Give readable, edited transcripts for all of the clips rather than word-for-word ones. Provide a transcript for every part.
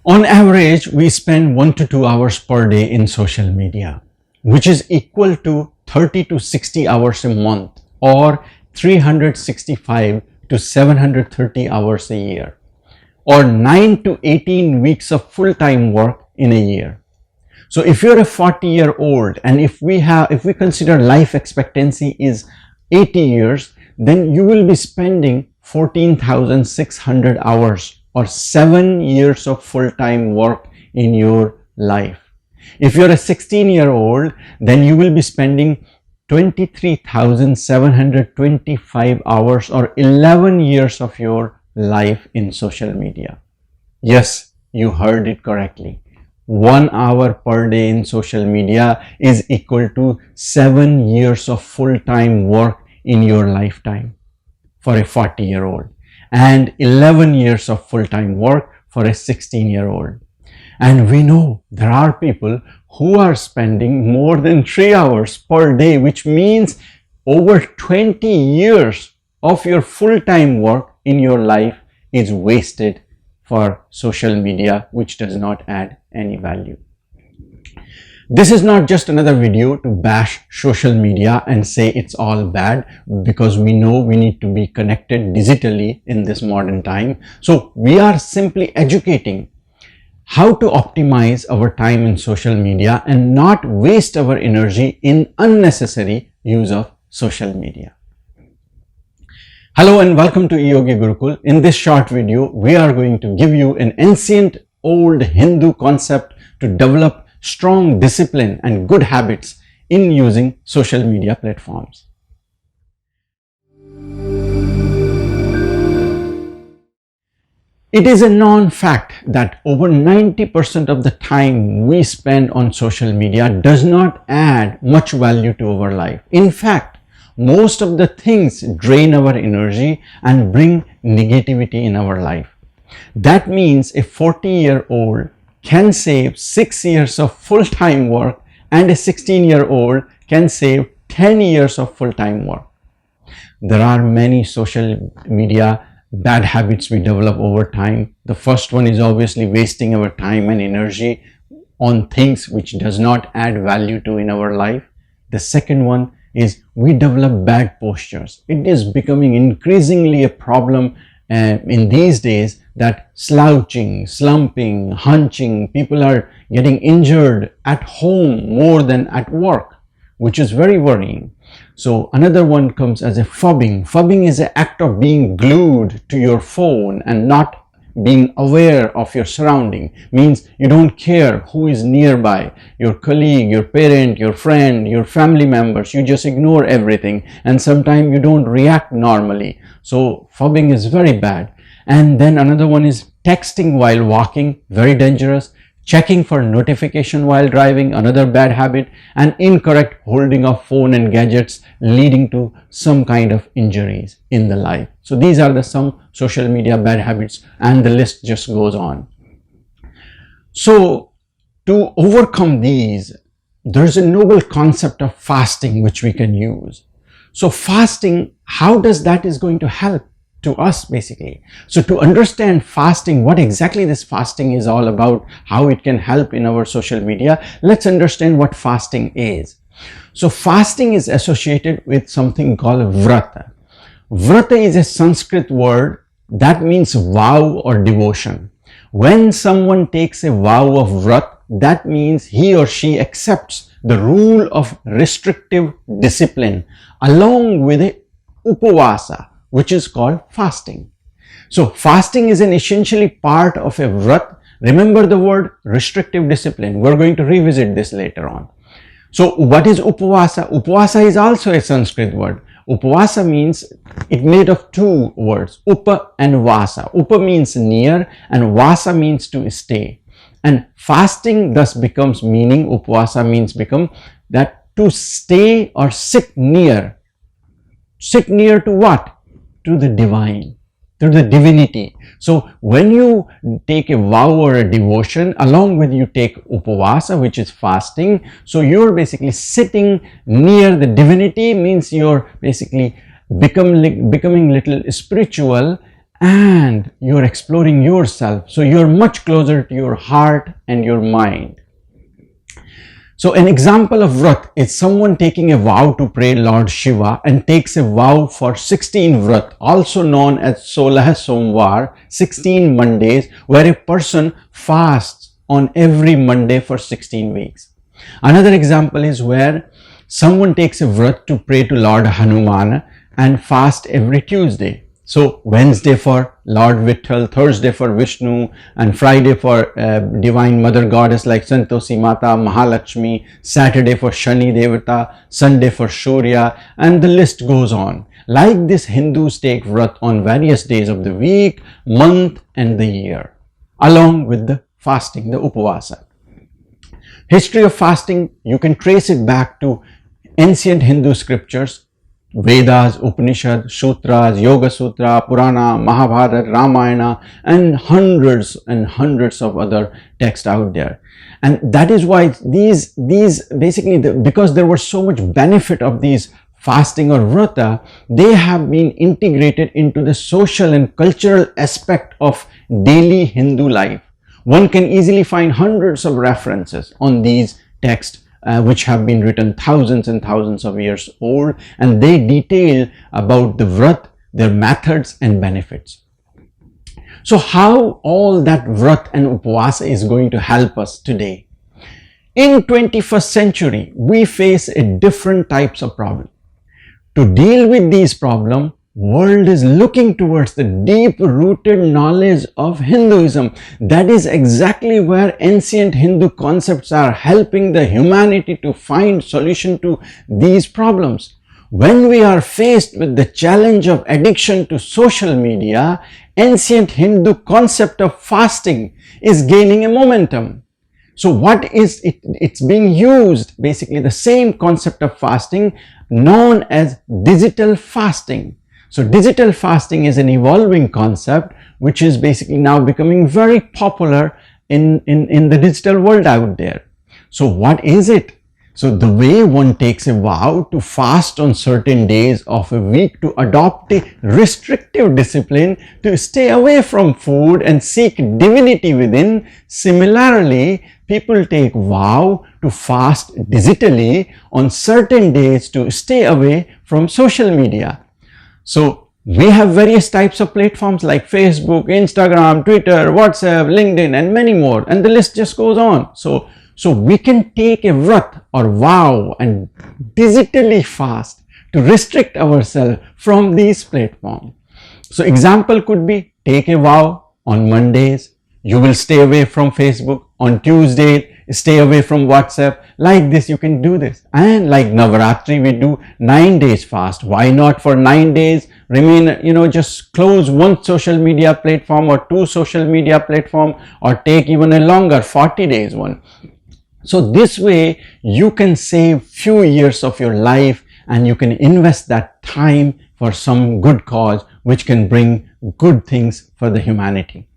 On average, we spend 1 to 2 hours per day in social media, which is equal to 30 to 60 hours a month or 365 to 730 hours a year, or 9 to 18 weeks of full-time work in a year. So if you're a 40-year-old and if we consider life expectancy is 80 years, then you will be spending 14,600 hours or 7 years of full-time work in your life. If you're a 16-year-old, then you will be spending 23,725 hours or 11 years of your life in social media. Yes, you heard it correctly. 1 hour per day in social media is equal to 7 years of full-time work in your lifetime for a 40-year-old and 11 years of full-time work for a 16-year-old. And we know there are people who are spending more than 3 hours per day, which means over 20 years of your full-time work in your life is wasted for social media, which does not add any value. This is not just another video to bash social media and say it's all bad, because we know we need to be connected digitally in this modern time. So we are simply educating how to optimize our time in social media and not waste our energy in unnecessary use of social media. Hello and welcome to eYogi Gurukul. In this short video, we are going to give you an ancient old Hindu concept to develop strong discipline and good habits in using social media platforms. It is a known fact that over 90% of the time we spend on social media does not add much value to our life. In fact, most of the things drain our energy and bring negativity in our life. That means a 40-year-old can save 6 years of full-time work and a 16-year-old can save 10 years of full-time work. There are many social media bad habits we develop over time. The first one is obviously wasting our time and energy on things which does not add value to in our life. The second one is we develop bad postures. It is becoming increasingly a problem in these days that slouching, slumping, hunching, people are getting injured at home more than at work, which is very worrying. So another one comes as a phobbing. Phobbing is an act of being glued to your phone and not being aware of your surrounding. Means you don't care who is nearby, your colleague, your parent, your friend, your family members. You just ignore everything and sometimes you don't react normally. So phobbing is very bad. And then another one is texting while walking, very dangerous. Checking for notification while driving, another bad habit, and incorrect holding of phone and gadgets leading to some kind of injuries in the life. So these are some social media bad habits and the list just goes on. So to overcome these, there's a noble concept of fasting which we can use. So fasting, how does that is going to help to us basically? So to understand fasting, what exactly this fasting is all about, how it can help in our social media, let's understand what fasting is. So fasting is associated with something called vrata. Vrata is a Sanskrit word that means vow or devotion. When someone takes a vow of vrat, that means he or she accepts the rule of restrictive discipline along with a upavasa, which is called fasting. So fasting is an essentially part of a vrat. Remember the word restrictive discipline. We're going to revisit this later on. So what is upavasa? Upavasa is also a Sanskrit word. Upavasa means it made of two words, upa and vasa. Upa means near and vasa means to stay. And fasting thus becomes meaning, upavasa means become that to stay or sit near. Sit near to what? To the divine, to the divinity. So when you take a vow or a devotion, along with you take upavasa, which is fasting, so you're basically sitting near the divinity, means you're basically becoming little spiritual and you're exploring yourself. So you're much closer to your heart and your mind. So an example of vrat is someone taking a vow to pray Lord Shiva and takes a vow for 16 vrat, also known as Solah Somvar, 16 Mondays, where a person fasts on every Monday for 16 weeks. Another example is where someone takes a vrat to pray to Lord Hanuman and fast every Tuesday. So Wednesday for Lord Vitthal, Thursday for Vishnu, and Friday for Divine Mother Goddess like Santosi Mata, Mahalakshmi, Saturday for Shani Devata, Sunday for Shurya, and the list goes on. Like this, Hindus take vrat on various days of the week, month, and the year, along with the fasting, the upavasa. History of fasting, you can trace it back to ancient Hindu scriptures, Vedas, Upanishad, Sutras, Yoga Sutra, Purana, Mahabharata, Ramayana, and hundreds of other texts out there. And that is why these basically, because there was so much benefit of these fasting or vrata, they have been integrated into the social and cultural aspect of daily Hindu life. One can easily find hundreds of references on these texts which have been written thousands and thousands of years old, and they detail about the vrat, their methods and benefits. So how all that vrat and upavasa is going to help us today? In 21st century, we face a different types of problem. To deal with these problems, world is looking towards the deep-rooted knowledge of Hinduism. That is exactly where ancient Hindu concepts are helping the humanity to find solution to these problems. When we are faced with the challenge of addiction to social media, ancient Hindu concept of fasting is gaining a momentum. So what is it? It's being used, basically the same concept of fasting known as digital fasting. So digital fasting is an evolving concept which is basically now becoming very popular in the digital world out there. So what is it? So the way one takes a vow to fast on certain days of a week to adopt a restrictive discipline to stay away from food and seek divinity within. Similarly, people take vow to fast digitally on certain days to stay away from social media. So we have various types of platforms like Facebook, Instagram, Twitter, WhatsApp, LinkedIn, and many more, and the list just goes on. So we can take a vrat or vow and digitally fast to restrict ourselves from these platforms. So example could be, take a vow on Mondays, you will stay away from Facebook. On Tuesday, stay away from WhatsApp. Like this, you can do this. And like Navaratri, we do 9 days fast. Why not for 9 days remain, just close one social media platform or two social media platform, or take even a longer 40 days one. So this way you can save few years of your life and you can invest that time for some good cause which can bring good things for the humanity.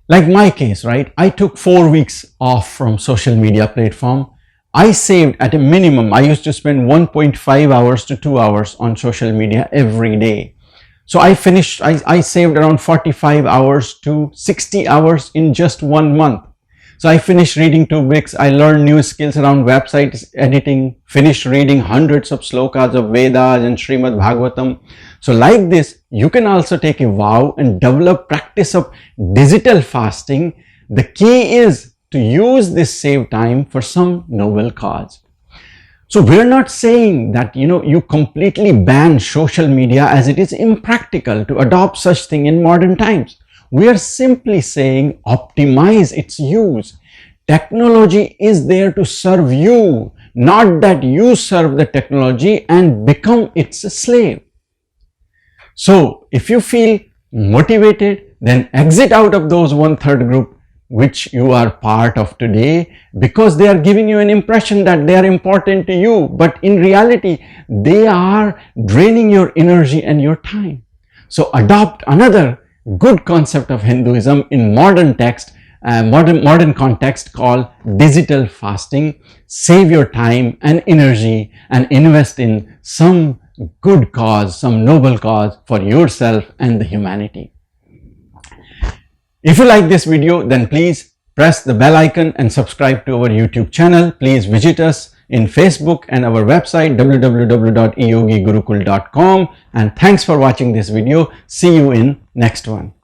Like my case, right? I took 4 weeks off from social media platform. I saved at a minimum, I used to spend 1.5 hours to 2 hours on social media every day. So I saved around 45 hours to 60 hours in just 1 month. So I finished reading 2 books. I learned new skills around website editing, finished reading hundreds of slokas of Vedas and Srimad Bhagavatam. So like this, you can also take a vow and develop practice of digital fasting. The key is to use this saved time for some noble cause. So we're not saying that, you completely ban social media, as it is impractical to adopt such thing in modern times. We are simply saying optimize its use. Technology is there to serve you, not that you serve the technology and become its slave. So if you feel motivated, then exit out of those 1/3 group which you are part of today, because they are giving you an impression that they are important to you, but in reality they are draining your energy and your time. So adopt another good concept of Hinduism in modern context called digital fasting. Save your time and energy and invest in some good cause, some noble cause for yourself and the humanity. If you like this video, then please press the bell icon and subscribe to our YouTube channel. Please visit us in Facebook and our website www.eyogigurukul.com. And thanks for watching this video. See you in next one.